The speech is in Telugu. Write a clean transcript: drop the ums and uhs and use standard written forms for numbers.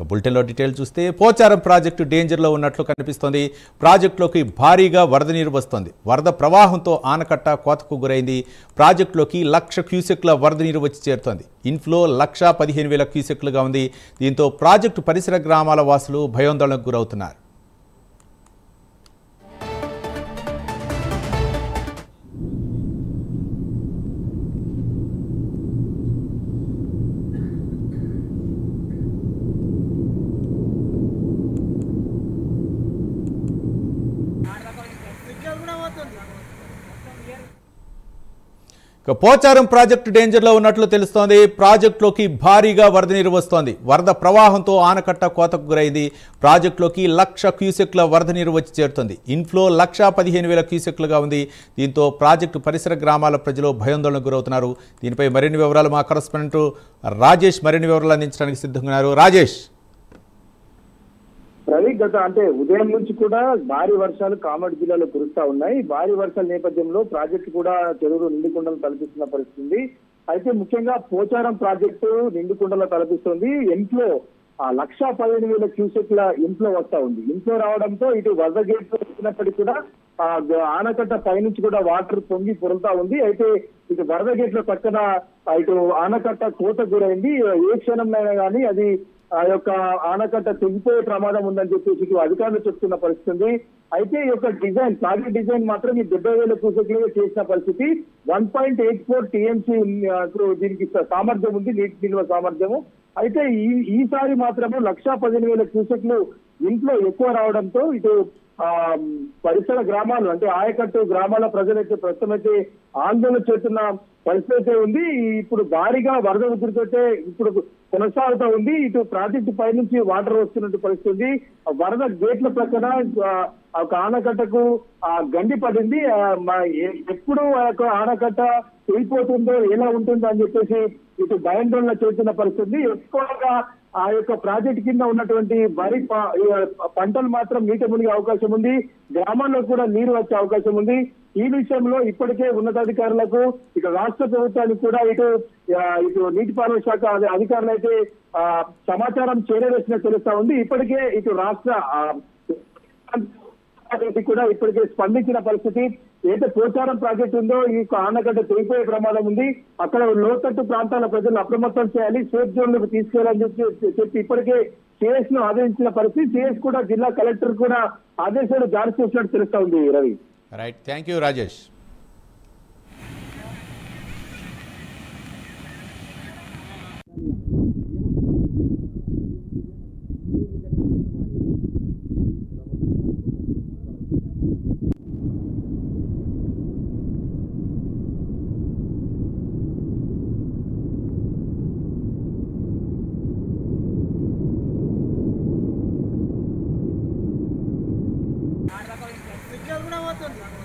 బులెటిన్లో డీటెయిల్ చూస్తే పోచారం ప్రాజెక్టు డేంజర్లో ఉన్నట్లు కనిపిస్తోంది. ప్రాజెక్టులోకి భారీగా వరద నీరు వస్తోంది. వరద ప్రవాహంతో ఆనకట్ట కోతకు గురైంది. ప్రాజెక్టులోకి 1,00,000 క్యూసెక్ల వరద నీరు వచ్చి చేరుతోంది. ఇన్ఫ్లో 1,15,000 క్యూసెక్లుగా ఉంది. దీంతో ప్రాజెక్టు పరిసర గ్రామాల వాసులు భయాందోళనకు గురవుతున్నారు. పోచారం ప్రాజెక్టు డేంజర్లో ఉన్నట్లు తెలుస్తోంది. ప్రాజెక్టులోకి భారీగా వరద నీరు వస్తోంది. వరద ప్రవాహంతో ఆనకట్ట కోతకు గురైంది. ప్రాజెక్టులోకి 1,00,000 క్యూసెక్ల వరద నీరు వచ్చి చేరుతోంది. ఇన్ఫ్లో 1,15,000 క్యూసెక్లుగా ఉంది. దీంతో ప్రాజెక్టు పరిసర గ్రామాల ప్రజలు భయాందోళనకు గురవుతున్నారు. దీనిపై మరిన్ని వివరాలు మా కరెస్పాండెంట్ రాజేష్ మరిన్ని వివరాలు అందించడానికి సిద్ధంగా ఉన్నారు. రాజేష్, రవి, అంటే ఉదయం నుంచి కూడా భారీ వర్షాలు కామారెడ్డి జిల్లాలో కురుస్తా ఉన్నాయి. భారీ వర్షాల నేపథ్యంలో ప్రాజెక్టు కూడా చెరువులు నిండుకుండలు తలపిస్తున్న పరిస్థితి. అయితే ముఖ్యంగా పోచారం ప్రాజెక్టు నిండుకుండలో తలపిస్తుంది. ఇంట్లో 1,15,000 క్యూసెక్ల ఇంట్లో వస్తా ఉంది. ఇంట్లో రావడంతో ఇటు వరద గేట్లు వచ్చినప్పటికీ కూడా ఆనకట్ట పైనుంచి కూడా వాటర్ పొంగి పొరులుతా ఉంది. అయితే ఇటు వరద గేట్ల పక్కన ఇటు ఆనకట్ట కోత గురైంది. ఏ క్షణంలో కానీ అది ఆ యొక్క ఆనకట్ట తెగిపోయే ప్రమాదం ఉందని చెప్పేసి అధికారులు చెప్తున్న పరిస్థితి. అయితే ఈ యొక్క డిజైన్ ప్రాజెక్ట్ డిజైన్ మాత్రం ఈ 70,000 క్యూసెక్లుగా చేసిన పరిస్థితి. 1.84 టీఎంసీ దీనికి సామర్థ్యం ఉంది, నీటి నిల్వ సామర్థ్యము. అయితే ఈసారి మాత్రము 1,15,000 క్యూసెక్లు ఇంట్లో ఎక్కువ రావడంతో ఇటు పరిసర గ్రామాలు అంటే ఆయకట్టు గ్రామాల ప్రజలైతే ప్రస్తుతం అయితే ఆందోళన చేస్తున్న పరిస్థితి ఉంది. ఇప్పుడు భారీగా వరద ఉధృతైతే ఇప్పుడు కొనసాగుతూ ఉంది. ఇటు ప్రాజెక్టు పై నుంచి వాటర్ వస్తున్నట్టు పరిస్థితి. వరద గేట్ల ప్రక్కన ఒక ఆనకట్టకు గండి పడింది. ఎప్పుడు ఆ యొక్క ఆనకట్ట వెళ్ళిపోతుందో ఎలా ఉంటుందో అని చెప్పేసి ఇటు భయాందోళన చేస్తున్న పరిస్థితి. ఎక్కువగా ఆ యొక్క ప్రాజెక్టు కింద ఉన్నటువంటి వరి పంటలు మాత్రం నీట మునిగే అవకాశం ఉంది. గ్రామాల్లో కూడా నీరు వచ్చే అవకాశం ఉంది. ఈ విషయంలో ఇప్పటికే ఉన్నతాధికారులకు ఇటు రాష్ట్ర ప్రభుత్వానికి కూడా ఇటు నీటిపారుదల శాఖ అధికారులు అయితే సమాచారం చేరవేసినట్టు తెలుస్తా ఉంది. ఇప్పటికే ఇటు రాష్ట్ర కూడా ఇప్పటికే స్పందించిన పరిస్థితి. ఏదైతే పోచారం ప్రాజెక్టు ఉందో ఈ ఆనకట్ట తెగిపోయే ప్రమాదం ఉంది. అక్కడ లోతట్టు ప్రాంతాల ప్రజలను అప్రమత్తం చేయాలి, సేఫ్ జోన్ లకు తీసుకెళ్లాలని చెప్పి ఇప్పటికే సిఎస్ ను ఆదేశించిన పరిస్థితి. సిఎస్ కూడా జిల్లా కలెక్టర్ కూడా ఆదేశాలు జారీ చేసినట్టు తెలుస్తా ఉంది. Ravi, right, thank you Rajesh. Signal కూడా పోతుంది.